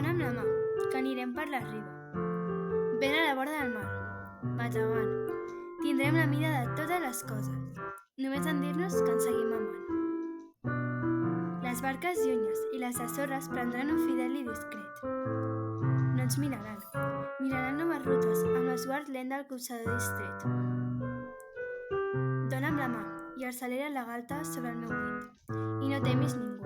Dona'm la mà, que anirem per la riba. Ben a la vora del mar, bategant. Tindrem la mida de totes les coses. Només en dir-nos que ens seguim amant. Les barques llunyes i les de sorres prendran un fidel i discret. No ens miraran. Miraran noves rutes amb l'esguard lent del copsador distret. Dona'm la mà i accelera la galta sobre el meu pit. I no temis ningú.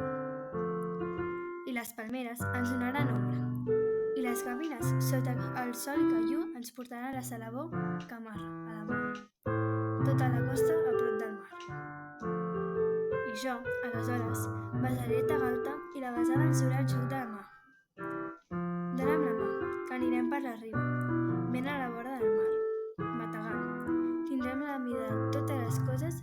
I les palmeres ens donaran ombra. I les gavines, sota el sol caiú, ens portaran a la Salabó que amarra a la mar. Tota la costa a prop del mar. I jo, aleshores, besaré ta galta i la besada ens durà el joc de la mà. Dona'm la mà, que anirem per la riba, ben a la vora del mar, bategant. Tindrem la mida de totes les coses